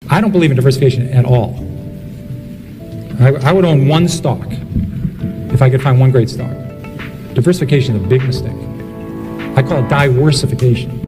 I don't believe in diversification at all. I would own one stock if I could find one great stock. Diversification is a big mistake. I call it diversification.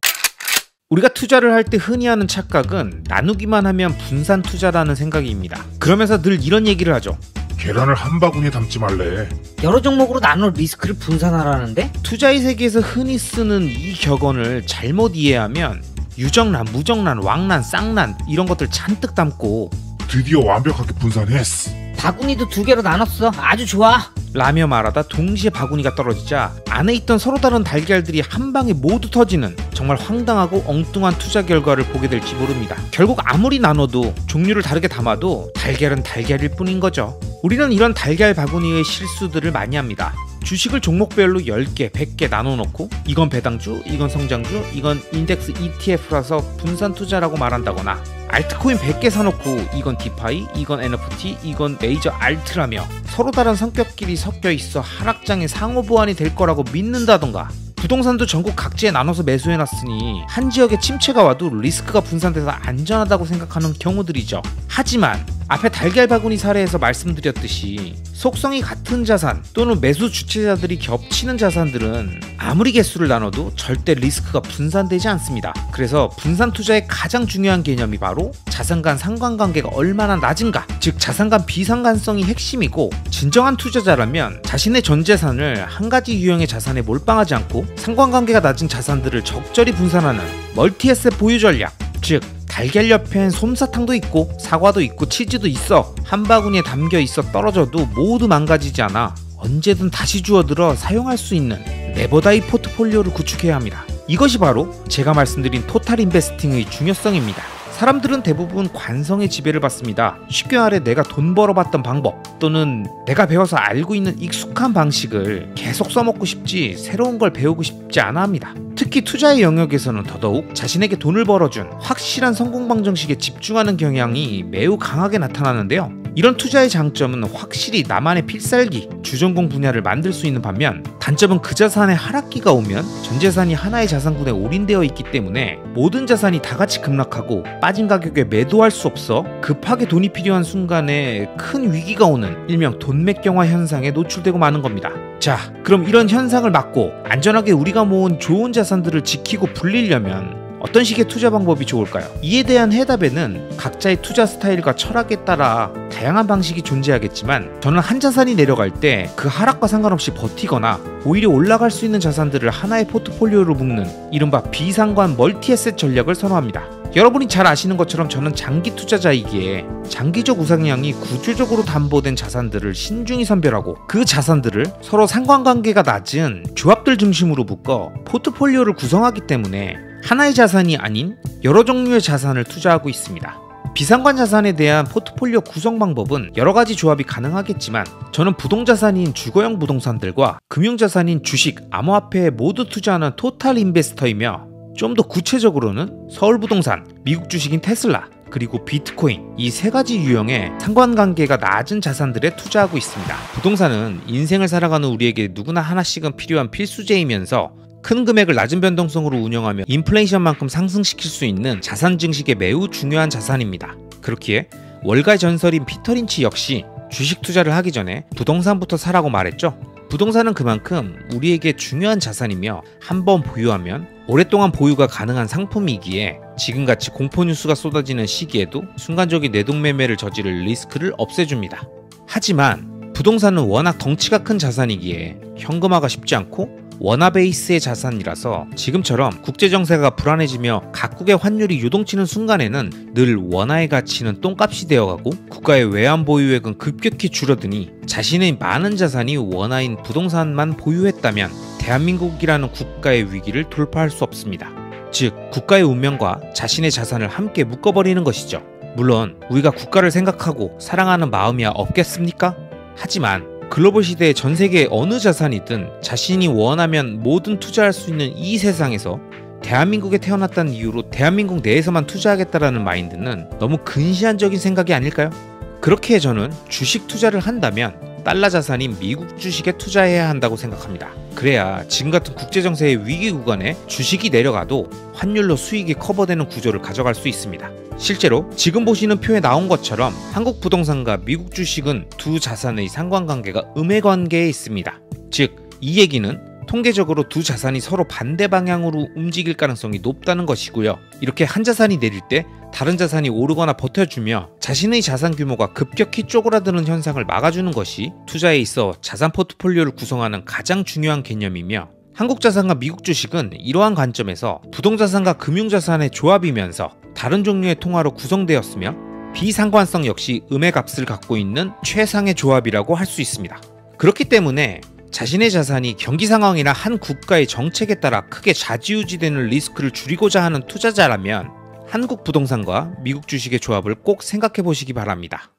우리가 투자를 할 때 흔히 하는 착각은 나누기만 하면 분산 투자라는 생각입니다. 그러면서 늘 이런 얘기를 하죠. 계란을 한 바구니에 담지 말래. 여러 종목으로 나눌 리스크를 분산하라는데? 투자의 세계에서 흔히 쓰는 이 격언을 잘못 이해하면 유정란, 무정란, 왕란, 쌍란 이런 것들 잔뜩 담고 드디어 완벽하게 분산했어. 바구니도 2개로 나눴어. 아주 좋아. 라며 말하다 동시에 바구니가 떨어지자 안에 있던 서로 다른 달걀들이 한 방에 모두 터지는 정말 황당하고 엉뚱한 투자 결과를 보게 될지 모릅니다. 결국 아무리 나눠도 종류를 다르게 담아도 달걀은 달걀일 뿐인 거죠. 우리는 이런 달걀 바구니의 실수들을 많이 합니다. 주식을 종목별로 10개, 100개 나눠놓고 이건 배당주, 이건 성장주, 이건 인덱스 ETF라서 분산 투자라고 말한다거나 알트코인 100개 사놓고 이건 디파이, 이건 NFT, 이건 메이저 알트라며 서로 다른 성격끼리 섞여있어 하락장의 상호 보완이 될 거라고 믿는다던가 부동산도 전국 각지에 나눠서 매수해놨으니 한 지역에 침체가 와도 리스크가 분산돼서 안전하다고 생각하는 경우들이죠. 하지만 앞에 달걀 바구니 사례에서 말씀드렸듯이 속성이 같은 자산 또는 매수 주체자들이 겹치는 자산들은 아무리 개수를 나눠도 절대 리스크가 분산되지 않습니다. 그래서 분산 투자의 가장 중요한 개념이 바로 자산 간 상관관계가 얼마나 낮은가, 즉 자산 간 비상관성이 핵심이고 진정한 투자자라면 자신의 전 재산을 한 가지 유형의 자산에 몰빵하지 않고 상관관계가 낮은 자산들을 적절히 분산하는 멀티에셋 보유 전략, 즉 달걀 옆엔 솜사탕도 있고 사과도 있고 치즈도 있어 한 바구니에 담겨 있어 떨어져도 모두 망가지지 않아 언제든 다시 주워들어 사용할 수 있는 네버다이 포트폴리오를 구축해야 합니다. 이것이 바로 제가 말씀드린 토탈 인베스팅의 중요성입니다. 사람들은 대부분 관성의 지배를 받습니다. 쉽게 말해 내가 돈 벌어봤던 방법 또는 내가 배워서 알고 있는 익숙한 방식을 계속 써먹고 싶지 새로운 걸 배우고 싶지 않아 합니다. 특히 투자의 영역에서는 더더욱 자신에게 돈을 벌어준 확실한 성공 방정식에 집중하는 경향이 매우 강하게 나타나는데요. 이런 투자의 장점은 확실히 나만의 필살기, 주전공 분야를 만들 수 있는 반면 단점은 그 자산의 하락기가 오면 전 재산이 하나의 자산군에 올인되어 있기 때문에 모든 자산이 다 같이 급락하고 빠진 가격에 매도할 수 없어 급하게 돈이 필요한 순간에 큰 위기가 오는 일명 돈맥경화 현상에 노출되고 마는 겁니다. 자, 그럼 이런 현상을 막고 안전하게 우리가 모은 좋은 자산들을 지키고 불리려면 어떤 식의 투자 방법이 좋을까요? 이에 대한 해답에는 각자의 투자 스타일과 철학에 따라 다양한 방식이 존재하겠지만 저는 한 자산이 내려갈 때 그 하락과 상관없이 버티거나 오히려 올라갈 수 있는 자산들을 하나의 포트폴리오로 묶는 이른바 비상관 멀티에셋 전략을 선호합니다. 여러분이 잘 아시는 것처럼 저는 장기 투자자이기에 장기적 우상향이 구조적으로 담보된 자산들을 신중히 선별하고 그 자산들을 서로 상관관계가 낮은 조합들 중심으로 묶어 포트폴리오를 구성하기 때문에 하나의 자산이 아닌 여러 종류의 자산을 투자하고 있습니다. 비상관 자산에 대한 포트폴리오 구성 방법은 여러 가지 조합이 가능하겠지만 저는 부동자산인 주거용 부동산들과 금융자산인 주식, 암호화폐에 모두 투자하는 토탈 인베스터이며 좀 더 구체적으로는 서울부동산, 미국 주식인 테슬라, 그리고 비트코인 이 세 가지 유형의 상관관계가 낮은 자산들에 투자하고 있습니다. 부동산은 인생을 살아가는 우리에게 누구나 하나씩은 필요한 필수제이면서 큰 금액을 낮은 변동성으로 운영하며 인플레이션만큼 상승시킬 수 있는 자산 증식에 매우 중요한 자산입니다. 그렇기에 월가의 전설인 피터 린치 역시 주식 투자를 하기 전에 부동산부터 사라고 말했죠. 부동산은 그만큼 우리에게 중요한 자산이며 한번 보유하면 오랫동안 보유가 가능한 상품이기에 지금같이 공포뉴스가 쏟아지는 시기에도 순간적인 내동매매를 저지를 리스크를 없애줍니다. 하지만 부동산은 워낙 덩치가 큰 자산이기에 현금화가 쉽지 않고 원화 베이스의 자산이라서 지금처럼 국제정세가 불안해지며 각국의 환율이 요동치는 순간에는 늘 원화의 가치는 똥값이 되어가고 국가의 외환 보유액은 급격히 줄어드니 자신의 많은 자산이 원화인 부동산만 보유했다면 대한민국이라는 국가의 위기를 돌파할 수 없습니다. 즉 국가의 운명과 자신의 자산을 함께 묶어버리는 것이죠. 물론 우리가 국가를 생각하고 사랑하는 마음이야 없겠습니까? 하지만 글로벌 시대의 전 세계의 어느 자산이든 자신이 원하면 뭐든 투자할 수 있는 이 세상에서 대한민국에 태어났다는 이유로 대한민국 내에서만 투자하겠다라는 마인드는 너무 근시안적인 생각이 아닐까요? 그렇게 저는 주식 투자를 한다면 달러 자산인 미국 주식에 투자해야 한다고 생각합니다. 그래야 지금 같은 국제정세의 위기 구간에 주식이 내려가도 환율로 수익이 커버되는 구조를 가져갈 수 있습니다. 실제로 지금 보시는 표에 나온 것처럼 한국 부동산과 미국 주식은 두 자산의 상관관계가 음해관계에 있습니다. 즉, 이 얘기는 통계적으로 두 자산이 서로 반대 방향으로 움직일 가능성이 높다는 것이고요. 이렇게 한 자산이 내릴 때 다른 자산이 오르거나 버텨주며 자신의 자산 규모가 급격히 쪼그라드는 현상을 막아주는 것이 투자에 있어 자산 포트폴리오를 구성하는 가장 중요한 개념이며, 한국 자산과 미국 주식은 이러한 관점에서 부동자산과 금융자산의 조합이면서 다른 종류의 통화로 구성되었으며 비상관성 역시 음의 값을 갖고 있는 최상의 조합이라고 할 수 있습니다. 그렇기 때문에 자신의 자산이 경기 상황이나 한 국가의 정책에 따라 크게 좌지우지되는 리스크를 줄이고자 하는 투자자라면 한국 부동산과 미국 주식의 조합을 꼭 생각해 보시기 바랍니다.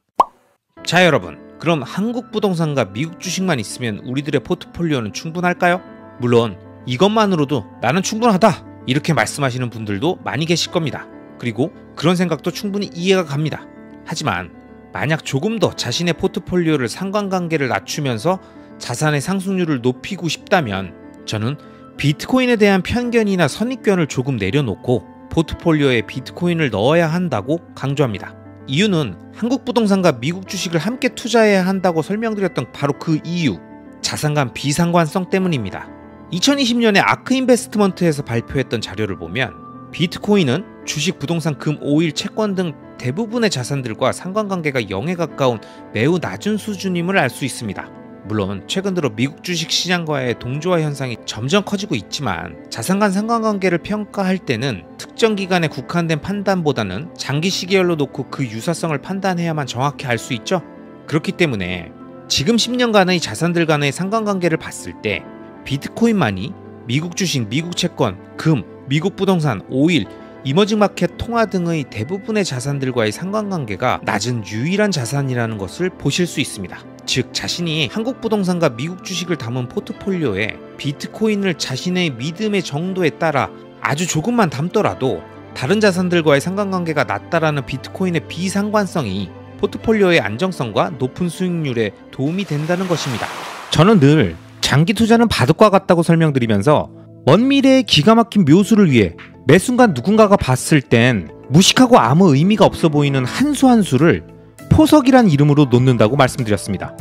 자, 여러분, 그럼 한국 부동산과 미국 주식만 있으면 우리들의 포트폴리오는 충분할까요? 물론 이것만으로도 나는 충분하다 이렇게 말씀하시는 분들도 많이 계실 겁니다. 그리고 그런 생각도 충분히 이해가 갑니다. 하지만 만약 조금 더 자신의 포트폴리오를 상관관계를 낮추면서 자산의 상승률을 높이고 싶다면 저는 비트코인에 대한 편견이나 선입견을 조금 내려놓고 포트폴리오에 비트코인을 넣어야 한다고 강조합니다. 이유는 한국 부동산과 미국 주식을 함께 투자해야 한다고 설명드렸던 바로 그 이유, 자산 간 비상관성 때문입니다. 2020년에 아크 인베스트먼트에서 발표했던 자료를 보면 비트코인은 주식, 부동산, 금, 오일, 채권 등 대부분의 자산들과 상관관계가 0에 가까운 매우 낮은 수준임을 알 수 있습니다. 물론 최근 들어 미국 주식 시장과의 동조화 현상이 점점 커지고 있지만 자산 간 상관관계를 평가할 때는 특정 기간에 국한된 판단보다는 장기 시계열로 놓고 그 유사성을 판단해야만 정확히 알 수 있죠. 그렇기 때문에 지금 10년간의 자산들 간의 상관관계를 봤을 때 비트코인만이 미국 주식, 미국 채권, 금, 미국 부동산, 오일, 이머징 마켓 통화 등의 대부분의 자산들과의 상관관계가 낮은 유일한 자산이라는 것을 보실 수 있습니다. 즉, 자신이 한국 부동산과 미국 주식을 담은 포트폴리오에 비트코인을 자신의 믿음의 정도에 따라 아주 조금만 담더라도 다른 자산들과의 상관관계가 낮다라는 비트코인의 비상관성이 포트폴리오의 안정성과 높은 수익률에 도움이 된다는 것입니다. 저는 늘 장기 투자는 바둑과 같다고 설명드리면서 먼 미래의 기가 막힌 묘수를 위해 매 순간 누군가가 봤을 땐 무식하고 아무 의미가 없어 보이는 한 수 한 수를 포석이란 이름으로 놓는다고 말씀드렸습니다.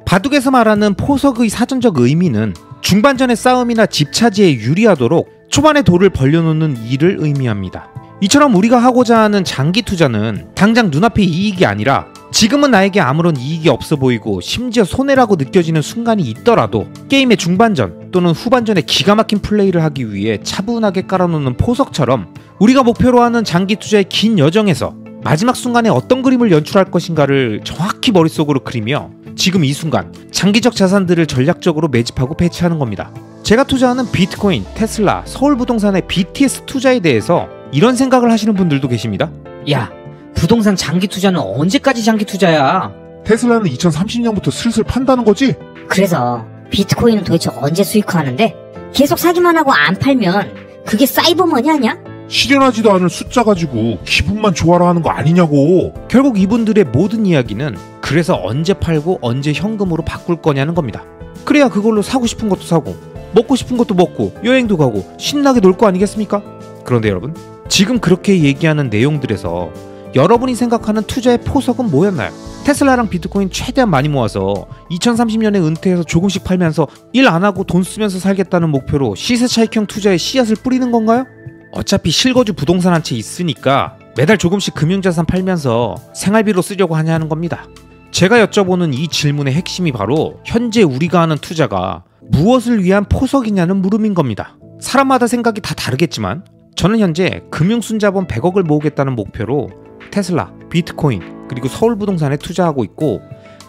바둑에서 말하는 포석의 사전적 의미는 중반전의 싸움이나 집차지에 유리하도록 초반에 돌을 벌려놓는 일을 의미합니다. 이처럼 우리가 하고자 하는 장기 투자는 당장 눈앞의 이익이 아니라 지금은 나에게 아무런 이익이 없어 보이고 심지어 손해라고 느껴지는 순간이 있더라도 게임의 중반전 또는 후반전에 기가 막힌 플레이를 하기 위해 차분하게 깔아놓는 포석처럼 우리가 목표로 하는 장기 투자의 긴 여정에서 마지막 순간에 어떤 그림을 연출할 것인가를 정확히 머릿속으로 그리며 지금 이 순간 장기적 자산들을 전략적으로 매집하고 배치하는 겁니다. 제가 투자하는 비트코인, 테슬라, 서울부동산의 BTS 투자에 대해서 이런 생각을 하시는 분들도 계십니다. 야, 부동산 장기 투자는 언제까지 장기 투자야? 테슬라는 2030년부터 슬슬 판다는 거지? 그래서 비트코인은 도대체 언제 수익화하는데? 계속 사기만 하고 안 팔면 그게 사이버머니 아니야? 실현하지도 않을 숫자 가지고 기분만 좋아라 하는 거 아니냐고. 결국 이분들의 모든 이야기는 그래서 언제 팔고 언제 현금으로 바꿀 거냐는 겁니다. 그래야 그걸로 사고 싶은 것도 사고 먹고 싶은 것도 먹고 여행도 가고 신나게 놀 거 아니겠습니까? 그런데 여러분, 지금 그렇게 얘기하는 내용들에서 여러분이 생각하는 투자의 포석은 뭐였나요? 테슬라랑 비트코인 최대한 많이 모아서 2030년에 은퇴해서 조금씩 팔면서 일 안 하고 돈 쓰면서 살겠다는 목표로 시세 차익형 투자에 씨앗을 뿌리는 건가요? 어차피 실거주 부동산 한 채 있으니까 매달 조금씩 금융자산 팔면서 생활비로 쓰려고 하냐는 겁니다. 제가 여쭤보는 이 질문의 핵심이 바로 현재 우리가 하는 투자가 무엇을 위한 포석이냐는 물음인 겁니다. 사람마다 생각이 다 다르겠지만 저는 현재 금융순자본 100억을 모으겠다는 목표로 테슬라, 비트코인, 그리고 서울부동산에 투자하고 있고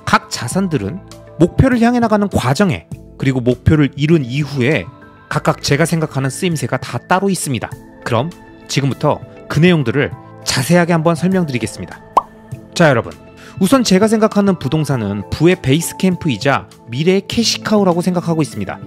각 자산들은 목표를 향해 나가는 과정에 그리고 목표를 이룬 이후에 각각 제가 생각하는 쓰임새가 다 따로 있습니다. 그럼 지금부터 그 내용들을 자세하게 한번 설명드리겠습니다. 자, 여러분, 우선 제가 생각하는 부동산은 부의 베이스 캠프이자 미래의 캐시카우라고 생각하고 있습니다.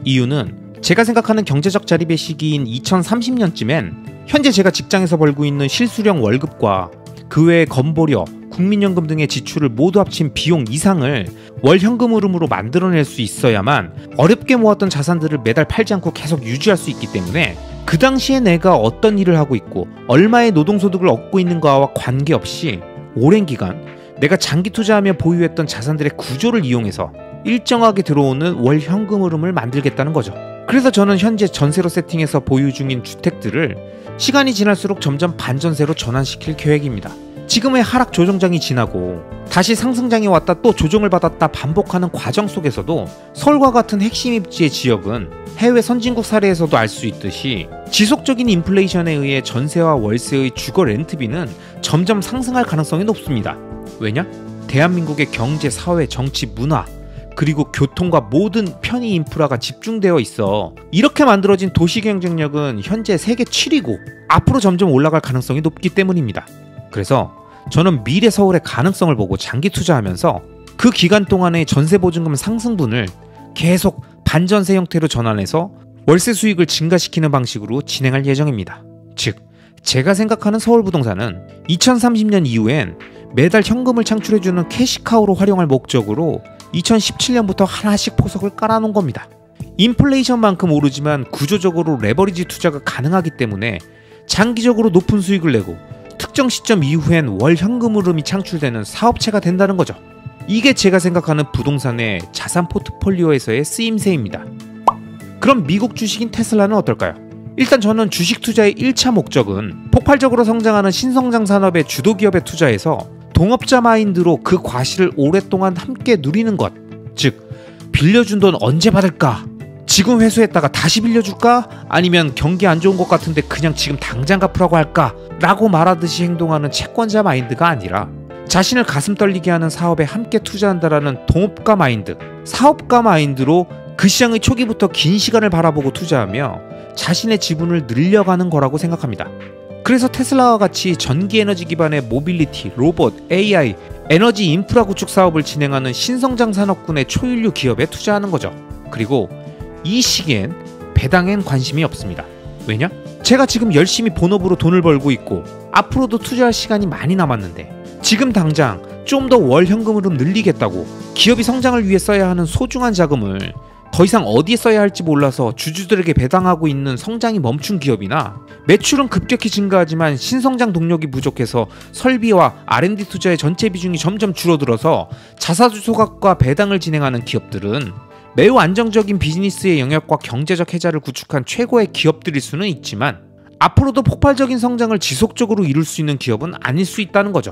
이유는 제가 생각하는 경제적 자립의 시기인 2030년쯤엔 현재 제가 직장에서 벌고 있는 실수령 월급과 그 외의 건보료, 국민연금 등의 지출을 모두 합친 비용 이상을 월 현금 흐름으로 만들어낼 수 있어야만 어렵게 모았던 자산들을 매달 팔지 않고 계속 유지할 수 있기 때문에 그 당시에 내가 어떤 일을 하고 있고 얼마의 노동소득을 얻고 있는가와 관계없이 오랜 기간 내가 장기 투자하며 보유했던 자산들의 구조를 이용해서 일정하게 들어오는 월 현금 흐름을 만들겠다는 거죠. 그래서 저는 현재 전세로 세팅해서 보유 중인 주택들을 시간이 지날수록 점점 반전세로 전환시킬 계획입니다. 지금의 하락 조정장이 지나고 다시 상승장이 왔다 또 조정을 받았다 반복하는 과정 속에서도 서울과 같은 핵심 입지의 지역은 해외 선진국 사례에서도 알 수 있듯이 지속적인 인플레이션에 의해 전세와 월세의 주거 렌트비는 점점 상승할 가능성이 높습니다. 왜냐? 대한민국의 경제, 사회, 정치, 문화 그리고 교통과 모든 편의 인프라가 집중되어 있어 이렇게 만들어진 도시 경쟁력은 현재 세계 7위고 앞으로 점점 올라갈 가능성이 높기 때문입니다. 그래서 저는 미래 서울의 가능성을 보고 장기 투자하면서 그 기간 동안의 전세 보증금 상승분을 계속 반전세 형태로 전환해서 월세 수익을 증가시키는 방식으로 진행할 예정입니다. 즉, 제가 생각하는 서울 부동산은 2030년 이후엔 매달 현금을 창출해주는 캐시카우로 활용할 목적으로 2017년부터 하나씩 포석을 깔아놓은 겁니다. 인플레이션만큼 오르지만 구조적으로 레버리지 투자가 가능하기 때문에 장기적으로 높은 수익을 내고 특정 시점 이후엔 월 현금 흐름이 창출되는 사업체가 된다는 거죠. 이게 제가 생각하는 부동산의 자산 포트폴리오에서의 쓰임새입니다. 그럼 미국 주식인 테슬라는 어떨까요? 일단 저는 주식 투자의 1차 목적은 폭발적으로 성장하는 신성장 산업의 주도 기업에 투자해서 동업자 마인드로 그 과실을 오랫동안 함께 누리는 것. 즉, 빌려준 돈 언제 받을까? 지금 회수했다가 다시 빌려줄까? 아니면 경기 안 좋은 것 같은데 그냥 지금 당장 갚으라고 할까? 라고 말하듯이 행동하는 채권자 마인드가 아니라 자신을 가슴 떨리게 하는 사업에 함께 투자한다라는 동업가 마인드, 사업가 마인드로 그 시장의 초기부터 긴 시간을 바라보고 투자하며 자신의 지분을 늘려가는 거라고 생각합니다. 그래서 테슬라와 같이 전기에너지 기반의 모빌리티, 로봇, AI, 에너지 인프라 구축 사업을 진행하는 신성장 산업군의 초일류 기업에 투자하는 거죠. 그리고 이 시기엔 배당엔 관심이 없습니다. 왜냐? 제가 지금 열심히 본업으로 돈을 벌고 있고 앞으로도 투자할 시간이 많이 남았는데 지금 당장 좀 더 월 현금 흐름 늘리겠다고 기업이 성장을 위해 써야 하는 소중한 자금을 더 이상 어디에 써야 할지 몰라서 주주들에게 배당하고 있는 성장이 멈춘 기업이나 매출은 급격히 증가하지만 신성장 동력이 부족해서 설비와 R&D 투자의 전체 비중이 점점 줄어들어서 자사주 소각과 배당을 진행하는 기업들은 매우 안정적인 비즈니스의 영역과 경제적 혜자를 구축한 최고의 기업들일 수는 있지만 앞으로도 폭발적인 성장을 지속적으로 이룰 수 있는 기업은 아닐 수 있다는 거죠.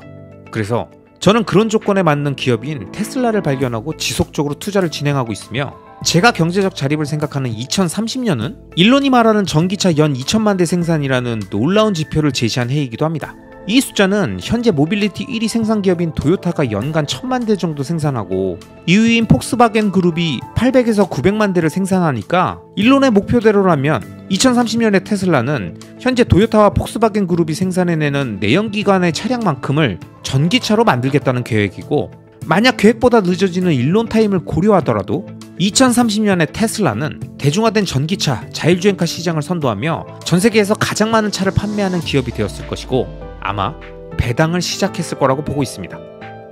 그래서 저는 그런 조건에 맞는 기업인 테슬라를 발견하고 지속적으로 투자를 진행하고 있으며 제가 경제적 자립을 생각하는 2030년은 일론이 말하는 전기차 연 2천만 대 생산이라는 놀라운 지표를 제시한 해이기도 합니다. 이 숫자는 현재 모빌리티 1위 생산 기업인 도요타가 연간 1000만 대 정도 생산하고 2위인 폭스바겐 그룹이 800에서 900만 대를 생산하니까 일론의 목표대로라면 2030년에 테슬라는 현재 도요타와 폭스바겐 그룹이 생산해내는 내연기관의 차량만큼을 전기차로 만들겠다는 계획이고 만약 계획보다 늦어지는 일론 타임을 고려하더라도 2030년에 테슬라는 대중화된 전기차, 자율주행카 시장을 선도하며 전 세계에서 가장 많은 차를 판매하는 기업이 되었을 것이고 아마 배당을 시작했을 거라고 보고 있습니다.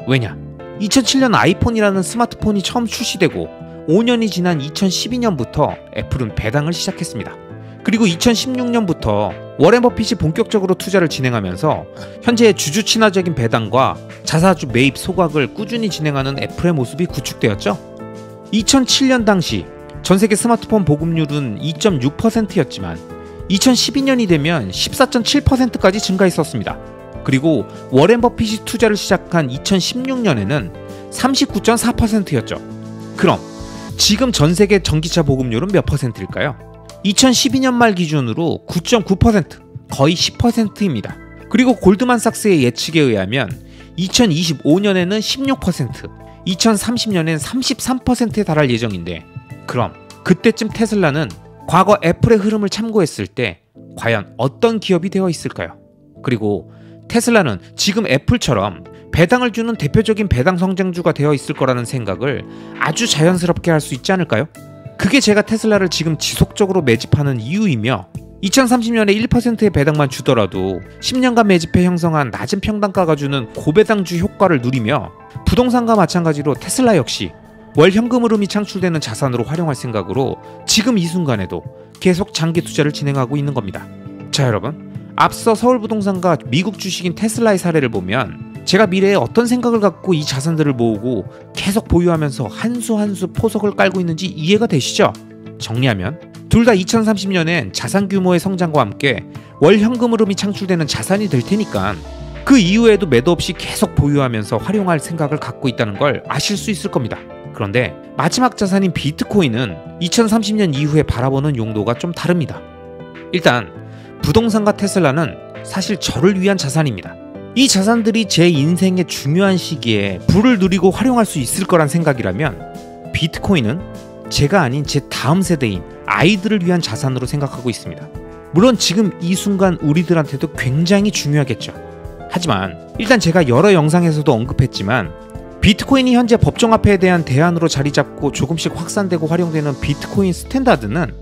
왜냐? 2007년 아이폰이라는 스마트폰이 처음 출시되고 5년이 지난 2012년부터 애플은 배당을 시작했습니다. 그리고 2016년부터 워렌 버핏이 본격적으로 투자를 진행하면서 현재의 주주 친화적인 배당과 자사주 매입 소각을 꾸준히 진행하는 애플의 모습이 구축되었죠. 2007년 당시 전 세계 스마트폰 보급률은 2.6%였지만 2012년이 되면 14.7%까지 증가했었습니다. 그리고 워렌 버핏이 투자를 시작한 2016년에는 39.4%였죠. 그럼 지금 전 세계 전기차 보급률은 몇 퍼센트일까요? 2012년 말 기준으로 9.9%, 거의 10%입니다. 그리고 골드만삭스의 예측에 의하면 2025년에는 16%, 2030년엔 33%에 달할 예정인데 그럼 그때쯤 테슬라는 과거 애플의 흐름을 참고했을 때 과연 어떤 기업이 되어 있을까요? 그리고 테슬라는 지금 애플처럼 배당을 주는 대표적인 배당 성장주가 되어 있을 거라는 생각을 아주 자연스럽게 할 수 있지 않을까요? 그게 제가 테슬라를 지금 지속적으로 매집하는 이유이며 2030년에 1%의 배당만 주더라도 10년간 매집해 형성한 낮은 평단가가 주는 고배당주 효과를 누리며 부동산과 마찬가지로 테슬라 역시 월 현금 흐름이 창출되는 자산으로 활용할 생각으로 지금 이 순간에도 계속 장기 투자를 진행하고 있는 겁니다. 자, 여러분, 앞서 서울부동산과 미국 주식인 테슬라의 사례를 보면 제가 미래에 어떤 생각을 갖고 이 자산들을 모으고 계속 보유하면서 한 수 한 수 포석을 깔고 있는지 이해가 되시죠? 정리하면 둘 다 2030년엔 자산 규모의 성장과 함께 월 현금 흐름이 창출되는 자산이 될 테니까 그 이후에도 매도 없이 계속 보유하면서 활용할 생각을 갖고 있다는 걸 아실 수 있을 겁니다. 그런데 마지막 자산인 비트코인은 2030년 이후에 바라보는 용도가 좀 다릅니다. 일단 부동산과 테슬라는 사실 저를 위한 자산입니다. 이 자산들이 제 인생의 중요한 시기에 부를 누리고 활용할 수 있을 거란 생각이라면 비트코인은 제가 아닌 제 다음 세대인 아이들을 위한 자산으로 생각하고 있습니다. 물론 지금 이 순간 우리들한테도 굉장히 중요하겠죠. 하지만 일단 제가 여러 영상에서도 언급했지만 비트코인이 현재 법정화폐에 대한 대안으로 자리 잡고 조금씩 확산되고 활용되는 비트코인 스탠다드는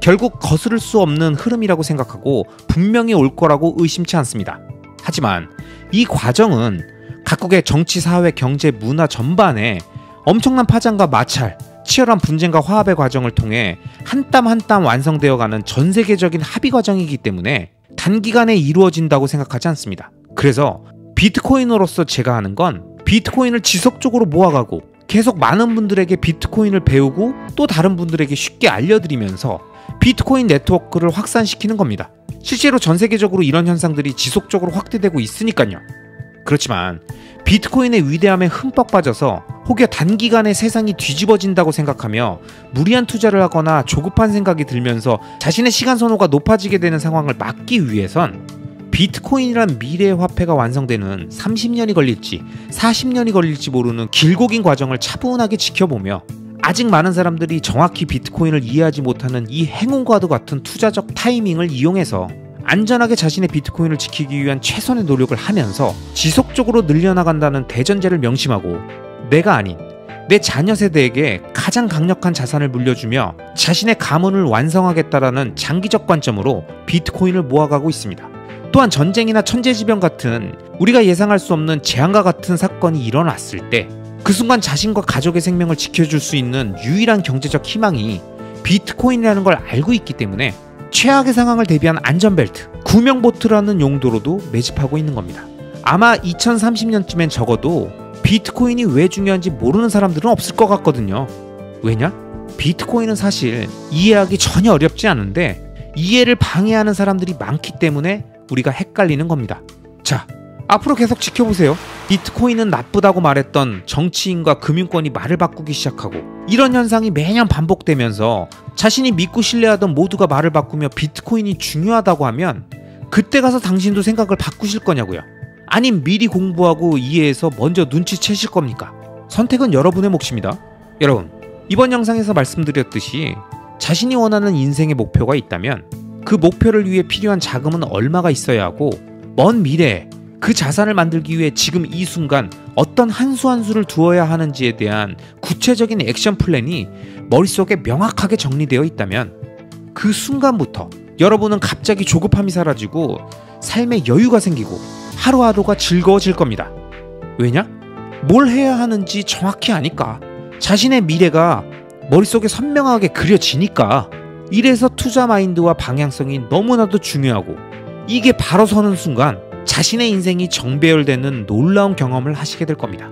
결국 거스를 수 없는 흐름이라고 생각하고 분명히 올 거라고 의심치 않습니다. 하지만 이 과정은 각국의 정치, 사회, 경제, 문화 전반에 엄청난 파장과 마찰, 치열한 분쟁과 화합의 과정을 통해 한 땀 한 땀 완성되어가는 전 세계적인 합의 과정이기 때문에 단기간에 이루어진다고 생각하지 않습니다. 그래서 비트코인으로서 제가 하는 건 비트코인을 지속적으로 모아가고 계속 많은 분들에게 비트코인을 배우고 또 다른 분들에게 쉽게 알려드리면서 비트코인 네트워크를 확산시키는 겁니다. 실제로 전 세계적으로 이런 현상들이 지속적으로 확대되고 있으니까요. 그렇지만 비트코인의 위대함에 흠뻑 빠져서 혹여 단기간에 세상이 뒤집어진다고 생각하며 무리한 투자를 하거나 조급한 생각이 들면서 자신의 시간 선호가 높아지게 되는 상황을 막기 위해선 비트코인이란 미래의 화폐가 완성되는 30년이 걸릴지 40년이 걸릴지 모르는 길고 긴 과정을 차분하게 지켜보며 아직 많은 사람들이 정확히 비트코인을 이해하지 못하는 이 행운과도 같은 투자적 타이밍을 이용해서 안전하게 자신의 비트코인을 지키기 위한 최선의 노력을 하면서 지속적으로 늘려나간다는 대전제를 명심하고 내가 아닌 내 자녀 세대에게 가장 강력한 자산을 물려주며 자신의 가문을 완성하겠다라는 장기적 관점으로 비트코인을 모아가고 있습니다. 또한 전쟁이나 천재지변 같은 우리가 예상할 수 없는 재앙과 같은 사건이 일어났을 때 그 순간 자신과 가족의 생명을 지켜줄 수 있는 유일한 경제적 희망이 비트코인이라는 걸 알고 있기 때문에 최악의 상황을 대비한 안전벨트, 구명보트라는 용도로도 매집하고 있는 겁니다. 아마 2030년쯤엔 적어도 비트코인이 왜 중요한지 모르는 사람들은 없을 것 같거든요. 왜냐? 비트코인은 사실 이해하기 전혀 어렵지 않은데 이해를 방해하는 사람들이 많기 때문에 우리가 헷갈리는 겁니다. 자, 앞으로 계속 지켜보세요. 비트코인은 나쁘다고 말했던 정치인과 금융권이 말을 바꾸기 시작하고 이런 현상이 매년 반복되면서 자신이 믿고 신뢰하던 모두가 말을 바꾸며 비트코인이 중요하다고 하면 그때 가서 당신도 생각을 바꾸실 거냐고요. 아님 미리 공부하고 이해해서 먼저 눈치채실 겁니까? 선택은 여러분의 몫입니다. 여러분, 이번 영상에서 말씀드렸듯이 자신이 원하는 인생의 목표가 있다면 그 목표를 위해 필요한 자금은 얼마가 있어야 하고 먼 미래에 그 자산을 만들기 위해 지금 이 순간 어떤 한 수 한 수를 두어야 하는지에 대한 구체적인 액션 플랜이 머릿속에 명확하게 정리되어 있다면 그 순간부터 여러분은 갑자기 조급함이 사라지고 삶에 여유가 생기고 하루하루가 즐거워질 겁니다. 왜냐? 뭘 해야 하는지 정확히 아니까. 자신의 미래가 머릿속에 선명하게 그려지니까. 이래서 투자 마인드와 방향성이 너무나도 중요하고 이게 바로 서는 순간 자신의 인생이 정배열되는 놀라운 경험을 하시게 될 겁니다.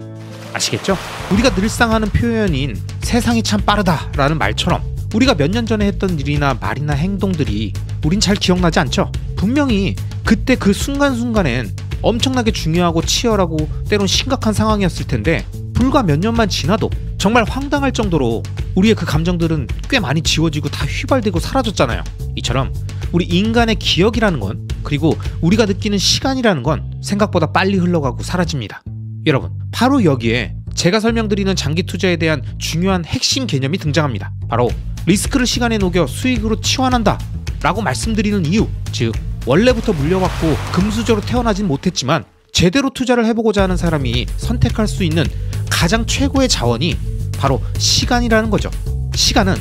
아시겠죠? 우리가 늘상 하는 표현인 세상이 참 빠르다 라는 말처럼 우리가 몇 년 전에 했던 일이나 말이나 행동들이 우린 잘 기억나지 않죠? 분명히 그때 그 순간순간엔 엄청나게 중요하고 치열하고 때론 심각한 상황이었을 텐데 불과 몇 년만 지나도 정말 황당할 정도로 우리의 그 감정들은 꽤 많이 지워지고 다 휘발되고 사라졌잖아요. 이처럼 우리 인간의 기억이라는 건 그리고 우리가 느끼는 시간이라는 건 생각보다 빨리 흘러가고 사라집니다. 여러분, 바로 여기에 제가 설명드리는 장기 투자에 대한 중요한 핵심 개념이 등장합니다. 바로 리스크를 시간에 녹여 수익으로 치환한다 라고 말씀드리는 이유, 즉 원래부터 물려받고 금수저로 태어나진 못했지만 제대로 투자를 해보고자 하는 사람이 선택할 수 있는 가장 최고의 자원이 바로 시간이라는 거죠. 시간은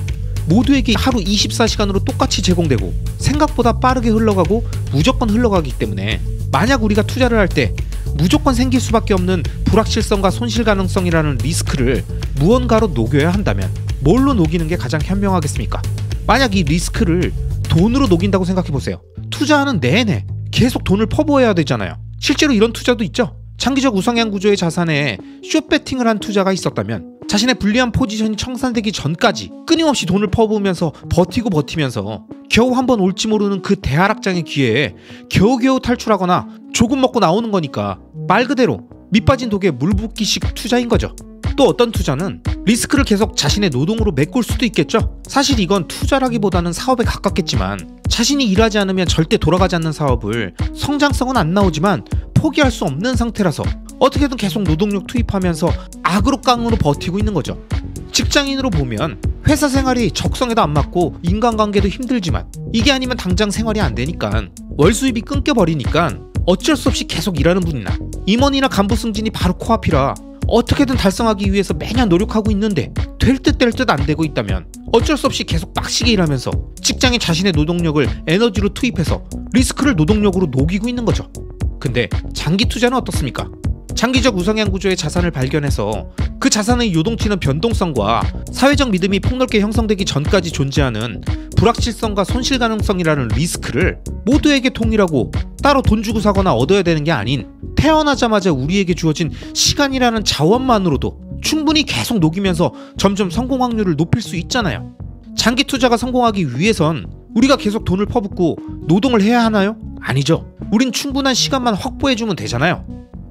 모두에게 하루 24시간으로 똑같이 제공되고 생각보다 빠르게 흘러가고 무조건 흘러가기 때문에 만약 우리가 투자를 할 때 무조건 생길 수밖에 없는 불확실성과 손실 가능성이라는 리스크를 무언가로 녹여야 한다면 뭘로 녹이는 게 가장 현명하겠습니까? 만약 이 리스크를 돈으로 녹인다고 생각해보세요. 투자하는 내내 계속 돈을 퍼부어야 되잖아요. 실제로 이런 투자도 있죠. 장기적 우상향 구조의 자산에 숏배팅을 한 투자가 있었다면 자신의 불리한 포지션이 청산되기 전까지 끊임없이 돈을 퍼부으면서 버티면서 겨우 한번 올지 모르는 그 대하락장의 기회에 겨우겨우 탈출하거나 조금 먹고 나오는 거니까 말 그대로 밑빠진 독에 물 붓기식 투자인 거죠. 또 어떤 투자는 리스크를 계속 자신의 노동으로 메꿀 수도 있겠죠. 사실 이건 투자라기보다는 사업에 가깝겠지만 자신이 일하지 않으면 절대 돌아가지 않는 사업을 성장성은 안 나오지만 포기할 수 없는 상태라서 어떻게든 계속 노동력 투입하면서 악으로 깡으로 버티고 있는 거죠. 직장인으로 보면 회사 생활이 적성에도 안 맞고 인간관계도 힘들지만 이게 아니면 당장 생활이 안 되니까 월 수입이 끊겨버리니까 어쩔 수 없이 계속 일하는 분이나 임원이나 간부 승진이 바로 코앞이라 어떻게든 달성하기 위해서 매년 노력하고 있는데 될 듯 될 듯 안 되고 있다면 어쩔 수 없이 계속 빡시게 일하면서 직장에 자신의 노동력을 에너지로 투입해서 리스크를 노동력으로 녹이고 있는 거죠. 근데 장기 투자는 어떻습니까? 장기적 우상향 구조의 자산을 발견해서 그 자산의 요동치는 변동성과 사회적 믿음이 폭넓게 형성되기 전까지 존재하는 불확실성과 손실 가능성이라는 리스크를 모두에게 통일하고 따로 돈 주고 사거나 얻어야 되는 게 아닌 태어나자마자 우리에게 주어진 시간이라는 자원만으로도 충분히 계속 녹이면서 점점 성공 확률을 높일 수 있잖아요. 장기 투자가 성공하기 위해선 우리가 계속 돈을 퍼붓고 노동을 해야 하나요? 아니죠. 우린 충분한 시간만 확보해주면 되잖아요.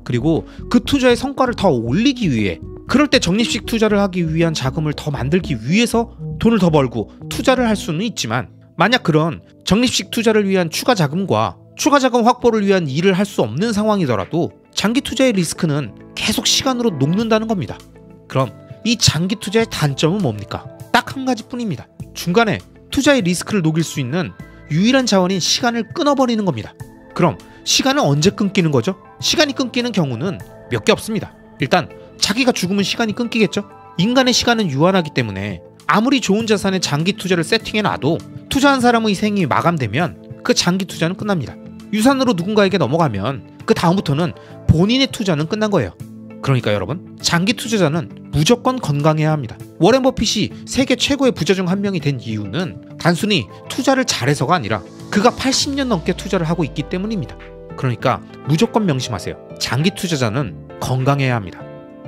그리고 그 투자의 성과를 더 올리기 위해 그럴 때 적립식 투자를 하기 위한 자금을 더 만들기 위해서 돈을 더 벌고 투자를 할 수는 있지만 만약 그런 적립식 투자를 위한 추가 자금과 추가 자금 확보를 위한 일을 할 수 없는 상황이더라도 장기 투자의 리스크는 계속 시간으로 녹는다는 겁니다. 그럼 이 장기 투자의 단점은 뭡니까? 딱 한 가지뿐입니다. 중간에 투자의 리스크를 녹일 수 있는 유일한 자원인 시간을 끊어버리는 겁니다. 그럼 시간은 언제 끊기는 거죠? 시간이 끊기는 경우는 몇 개 없습니다. 일단 자기가 죽으면 시간이 끊기겠죠? 인간의 시간은 유한하기 때문에 아무리 좋은 자산에 장기 투자를 세팅해놔도 투자한 사람의 생이 마감되면 그 장기 투자는 끝납니다. 유산으로 누군가에게 넘어가면 그 다음부터는 본인의 투자는 끝난 거예요. 그러니까 여러분, 장기 투자자는 무조건 건강해야 합니다. 워렌 버핏이 세계 최고의 부자 중 한 명이 된 이유는 단순히 투자를 잘해서가 아니라 그가 80년 넘게 투자를 하고 있기 때문입니다. 그러니까 무조건 명심하세요. 장기 투자자는 건강해야 합니다.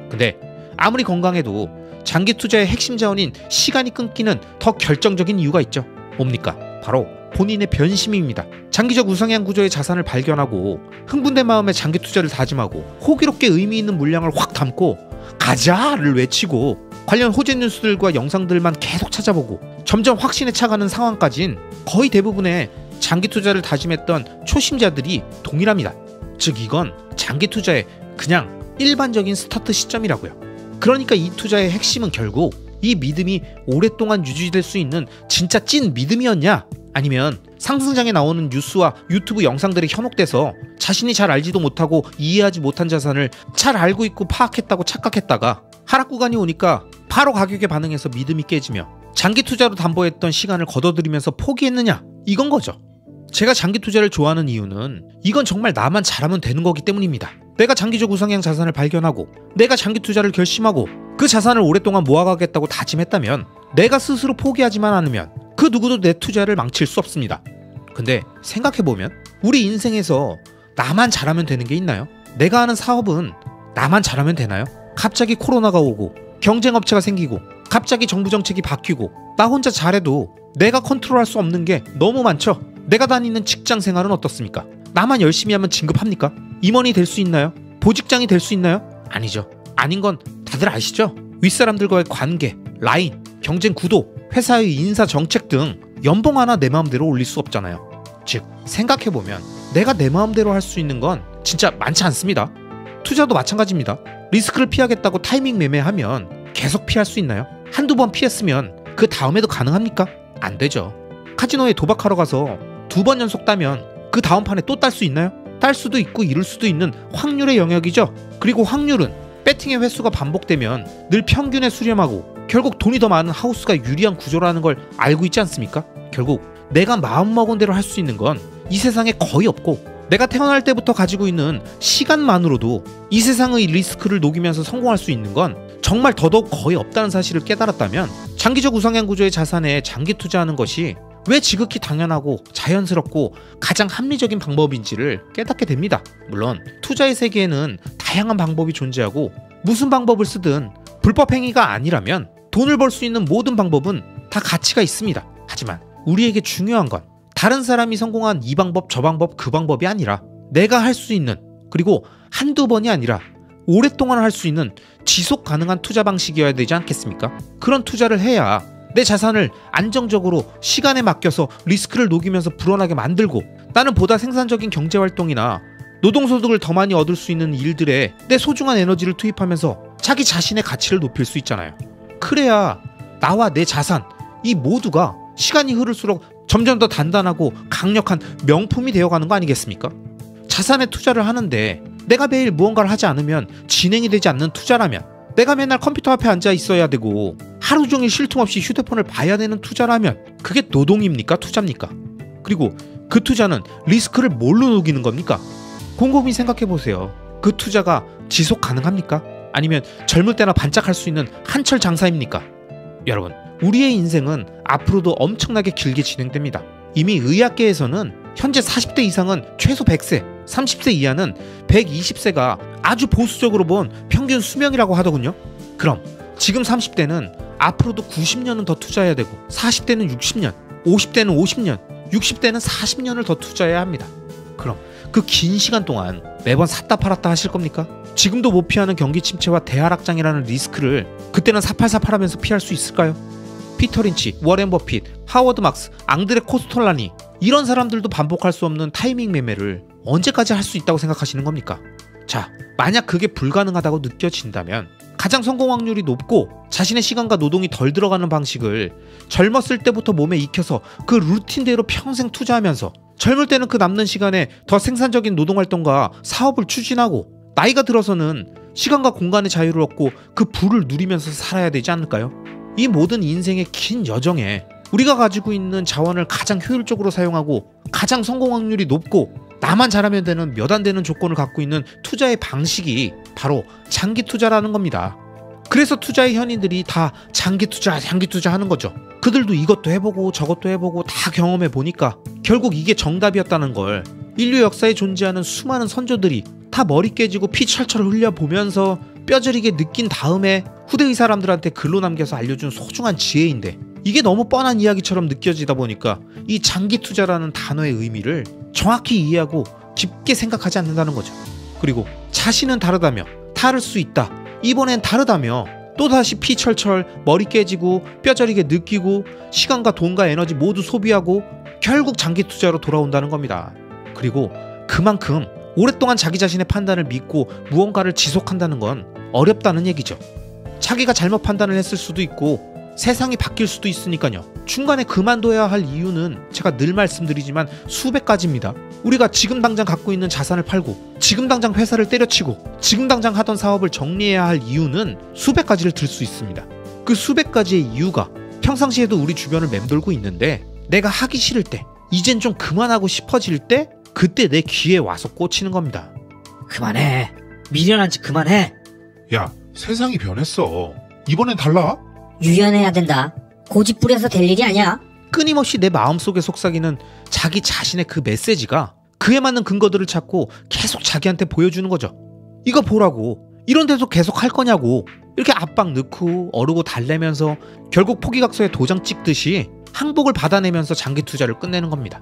근데 아무리 건강해도 장기 투자의 핵심 자원인 시간이 끊기는 더 결정적인 이유가 있죠. 뭡니까? 바로 본인의 변심입니다. 장기적 우상향 구조의 자산을 발견하고 흥분된 마음에 장기 투자를 다짐하고 호기롭게 의미 있는 물량을 확 담고 가자를 외치고 관련 호재 뉴스들과 영상들만 계속 찾아보고 점점 확신에 차가는 상황까진 거의 대부분의 장기 투자를 다짐했던 초심자들이 동일합니다. 즉 이건 장기 투자의 그냥 일반적인 스타트 시점이라고요. 그러니까 이 투자의 핵심은 결국 이 믿음이 오랫동안 유지될 수 있는 진짜 찐 믿음이었냐, 아니면 상승장에 나오는 뉴스와 유튜브 영상들에 현혹돼서 자신이 잘 알지도 못하고 이해하지 못한 자산을 잘 알고 있고 파악했다고 착각했다가 하락 구간이 오니까 바로 가격에 반응해서 믿음이 깨지며 장기 투자로 담보했던 시간을 걷어들이면서 포기했느냐, 이건 거죠. 제가 장기 투자를 좋아하는 이유는 이건 정말 나만 잘하면 되는 거기 때문입니다. 내가 장기적 우상향 자산을 발견하고 내가 장기 투자를 결심하고 그 자산을 오랫동안 모아가겠다고 다짐했다면 내가 스스로 포기하지만 않으면 그 누구도 내 투자를 망칠 수 없습니다. 근데 생각해보면 우리 인생에서 나만 잘하면 되는 게 있나요? 내가 하는 사업은 나만 잘하면 되나요? 갑자기 코로나가 오고 경쟁업체가 생기고 갑자기 정부 정책이 바뀌고 나 혼자 잘해도 내가 컨트롤할 수 없는 게 너무 많죠? 내가 다니는 직장 생활은 어떻습니까? 나만 열심히 하면 진급합니까? 임원이 될 수 있나요? 보직장이 될 수 있나요? 아니죠. 아닌 건 다들 아시죠? 윗사람들과의 관계, 라인, 경쟁 구도, 회사의 인사 정책 등 연봉 하나 내 마음대로 올릴 수 없잖아요. 즉 생각해보면 내가 내 마음대로 할 수 있는 건 진짜 많지 않습니다. 투자도 마찬가지입니다. 리스크를 피하겠다고 타이밍 매매하면 계속 피할 수 있나요? 한두 번 피했으면 그 다음에도 가능합니까? 안 되죠. 카지노에 도박하러 가서 2번 연속 따면 그 다음 판에 또 딸 수 있나요? 딸 수도 있고 잃을 수도 있는 확률의 영역이죠. 그리고 확률은 배팅의 횟수가 반복되면 늘 평균에 수렴하고 결국 돈이 더 많은 하우스가 유리한 구조라는 걸 알고 있지 않습니까? 결국 내가 마음먹은 대로 할 수 있는 건 이 세상에 거의 없고 내가 태어날 때부터 가지고 있는 시간만으로도 이 세상의 리스크를 녹이면서 성공할 수 있는 건 정말 더더욱 거의 없다는 사실을 깨달았다면 장기적 우상향 구조의 자산에 장기 투자하는 것이 왜 지극히 당연하고 자연스럽고 가장 합리적인 방법인지를 깨닫게 됩니다. 물론 투자의 세계에는 다양한 방법이 존재하고 무슨 방법을 쓰든 불법 행위가 아니라면 돈을 벌 수 있는 모든 방법은 다 가치가 있습니다. 하지만 우리에게 중요한 건 다른 사람이 성공한 이 방법 저 방법 그 방법이 아니라 내가 할 수 있는, 그리고 한두 번이 아니라 오랫동안 할 수 있는 지속 가능한 투자 방식이어야 되지 않겠습니까? 그런 투자를 해야 내 자산을 안정적으로 시간에 맡겨서 리스크를 녹이면서 불어나게 만들고 나는 보다 생산적인 경제활동이나 노동소득을 더 많이 얻을 수 있는 일들에 내 소중한 에너지를 투입하면서 자기 자신의 가치를 높일 수 있잖아요. 그래야 나와 내 자산, 이 모두가 시간이 흐를수록 점점 더 단단하고 강력한 명품이 되어가는 거 아니겠습니까? 자산에 투자를 하는데 내가 매일 무언가를 하지 않으면 진행이 되지 않는 투자라면, 내가 맨날 컴퓨터 앞에 앉아 있어야 되고 하루 종일 쉴 틈 없이 휴대폰을 봐야 되는 투자라면 그게 노동입니까? 투자입니까? 그리고 그 투자는 리스크를 뭘로 녹이는 겁니까? 곰곰이 생각해보세요. 그 투자가 지속 가능합니까? 아니면 젊을 때나 반짝할 수 있는 한철 장사입니까? 여러분, 우리의 인생은 앞으로도 엄청나게 길게 진행됩니다. 이미 의학계에서는 현재 40대 이상은 최소 100세, 30세 이하는 120세가 아주 보수적으로 본 평균 수명이라고 하더군요. 그럼 지금 30대는 앞으로도 90년은 더 투자해야 되고 40대는 60년, 50대는 50년, 60대는 40년을 더 투자해야 합니다. 그럼 그 긴 시간 동안 매번 샀다 팔았다 하실 겁니까? 지금도 못 피하는 경기 침체와 대하락장이라는 리스크를 그때는 사팔사팔 하면서 피할 수 있을까요? 피터 린치, 워렌 버핏, 하워드 막스, 앙드레 코스톨라니, 이런 사람들도 반복할 수 없는 타이밍 매매를 언제까지 할 수 있다고 생각하시는 겁니까? 자, 만약 그게 불가능하다고 느껴진다면 가장 성공 확률이 높고 자신의 시간과 노동이 덜 들어가는 방식을 젊었을 때부터 몸에 익혀서 그 루틴대로 평생 투자하면서 젊을 때는 그 남는 시간에 더 생산적인 노동활동과 사업을 추진하고 나이가 들어서는 시간과 공간의 자유를 얻고 그 부를 누리면서 살아야 되지 않을까요? 이 모든 인생의 긴 여정에 우리가 가지고 있는 자원을 가장 효율적으로 사용하고 가장 성공 확률이 높고 나만 잘하면 되는 몇 안 되는 조건을 갖고 있는 투자의 방식이 바로 장기 투자라는 겁니다. 그래서 투자의 현인들이 다 장기 투자 하는 거죠. 그들도 이것도 해보고 저것도 해보고 다 경험해 보니까 결국 이게 정답이었다는 걸 인류 역사에 존재하는 수많은 선조들이 다 머리 깨지고 피 철철 흘려보면서 뼈저리게 느낀 다음에 후대의 사람들한테 글로 남겨서 알려준 소중한 지혜인데, 이게 너무 뻔한 이야기처럼 느껴지다 보니까 이 장기 투자라는 단어의 의미를 정확히 이해하고 깊게 생각하지 않는다는 거죠. 그리고 자신은 다르다며 다를 수 있다, 이번엔 다르다며 또다시 피 철철 머리 깨지고 뼈저리게 느끼고 시간과 돈과 에너지 모두 소비하고 결국 장기 투자로 돌아온다는 겁니다. 그리고 그만큼 오랫동안 자기 자신의 판단을 믿고 무언가를 지속한다는 건 어렵다는 얘기죠. 자기가 잘못 판단을 했을 수도 있고 세상이 바뀔 수도 있으니까요. 중간에 그만둬야 할 이유는 제가 늘 말씀드리지만 수백 가지입니다. 우리가 지금 당장 갖고 있는 자산을 팔고 지금 당장 회사를 때려치고 지금 당장 하던 사업을 정리해야 할 이유는 수백 가지를 들 수 있습니다. 그 수백 가지의 이유가 평상시에도 우리 주변을 맴돌고 있는데, 내가 하기 싫을 때, 이젠 좀 그만하고 싶어질 때, 그때 내 귀에 와서 꽂히는 겁니다. 그만해. 미련한 짓 그만해. 야, 세상이 변했어. 이번엔 달라? 유연해야 된다. 고집 부려서 될 일이 아니야. 끊임없이 내 마음속에 속삭이는 자기 자신의 그 메시지가 그에 맞는 근거들을 찾고 계속 자기한테 보여주는 거죠. 이거 보라고, 이런 데서 계속 할 거냐고, 이렇게 압박 넣고 어르고 달래면서 결국 포기각서에 도장 찍듯이 항복을 받아내면서 장기 투자를 끝내는 겁니다.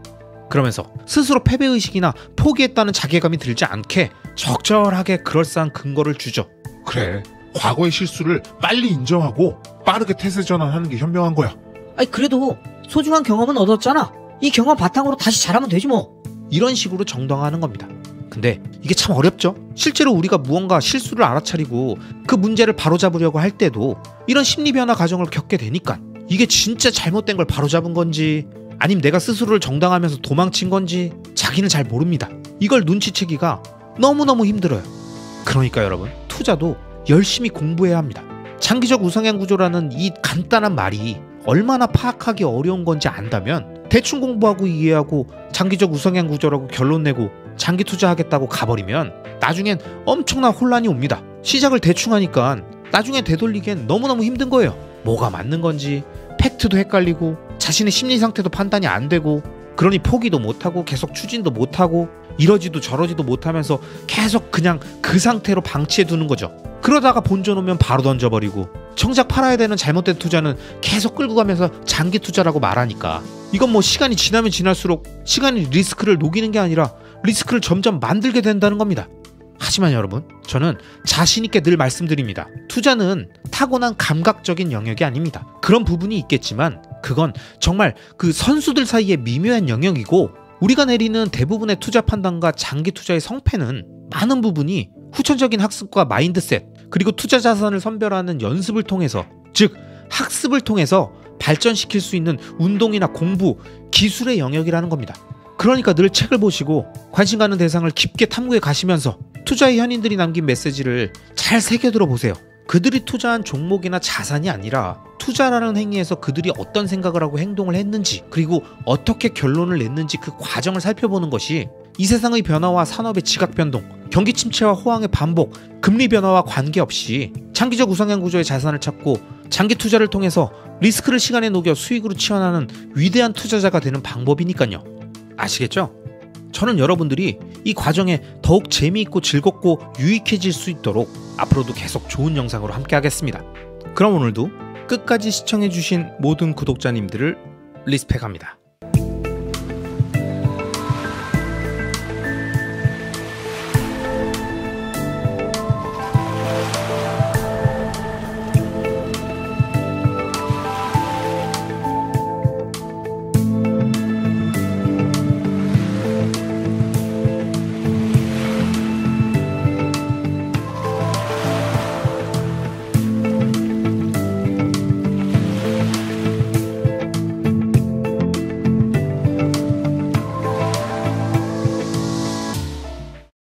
그러면서 스스로 패배의식이나 포기했다는 자괴감이 들지 않게 적절하게 그럴싸한 근거를 주죠. 그래, 과거의 실수를 빨리 인정하고 빠르게 태세 전환하는 게 현명한 거야. 아니 그래도 소중한 경험은 얻었잖아. 이 경험 바탕으로 다시 잘하면 되지 뭐. 이런 식으로 정당화하는 겁니다. 근데 이게 참 어렵죠? 실제로 우리가 무언가 실수를 알아차리고 그 문제를 바로잡으려고 할 때도 이런 심리 변화 과정을 겪게 되니까 이게 진짜 잘못된 걸 바로잡은 건지 아니면 내가 스스로를 정당하면서 도망친 건지 자기는 잘 모릅니다. 이걸 눈치채기가 너무너무 힘들어요. 그러니까 여러분, 투자도 열심히 공부해야 합니다. 장기적 우상향 구조라는 이 간단한 말이 얼마나 파악하기 어려운 건지 안다면 대충 공부하고 이해하고 장기적 우상향 구조라고 결론 내고 장기 투자하겠다고 가버리면 나중엔 엄청난 혼란이 옵니다. 시작을 대충 하니까 나중에 되돌리기엔 너무너무 힘든 거예요. 뭐가 맞는 건지 팩트도 헷갈리고 자신의 심리 상태도 판단이 안 되고, 그러니 포기도 못하고 계속 추진도 못하고 이러지도 저러지도 못하면서 계속 그냥 그 상태로 방치해 두는 거죠. 그러다가 본전 오면 바로 던져버리고, 정작 팔아야 되는 잘못된 투자는 계속 끌고 가면서 장기 투자라고 말하니까, 이건 뭐 시간이 지나면 지날수록 시간이 리스크를 녹이는 게 아니라 리스크를 점점 만들게 된다는 겁니다. 하지만 여러분, 저는 자신있게 늘 말씀드립니다. 투자는 타고난 감각적인 영역이 아닙니다. 그런 부분이 있겠지만 그건 정말 그 선수들 사이의 미묘한 영역이고, 우리가 내리는 대부분의 투자 판단과 장기 투자의 성패는 많은 부분이 후천적인 학습과 마인드셋, 그리고 투자 자산을 선별하는 연습을 통해서, 즉 학습을 통해서 발전시킬 수 있는 운동이나 공부, 기술의 영역이라는 겁니다. 그러니까 늘 책을 보시고 관심 가는 대상을 깊게 탐구해 가시면서 투자의 현인들이 남긴 메시지를 잘 새겨들어 보세요. 그들이 투자한 종목이나 자산이 아니라 투자라는 행위에서 그들이 어떤 생각을 하고 행동을 했는지, 그리고 어떻게 결론을 냈는지 그 과정을 살펴보는 것이 이 세상의 변화와 산업의 지각 변동, 경기 침체와 호황의 반복, 금리 변화와 관계없이 장기적 우상향 구조의 자산을 찾고 장기 투자를 통해서 리스크를 시간에 녹여 수익으로 치환하는 위대한 투자자가 되는 방법이니까요. 아시겠죠? 저는 여러분들이 이 과정에 더욱 재미있고 즐겁고 유익해질 수 있도록 앞으로도 계속 좋은 영상으로 함께 하겠습니다. 그럼 오늘도 끝까지 시청해주신 모든 구독자님들을 리스펙합니다.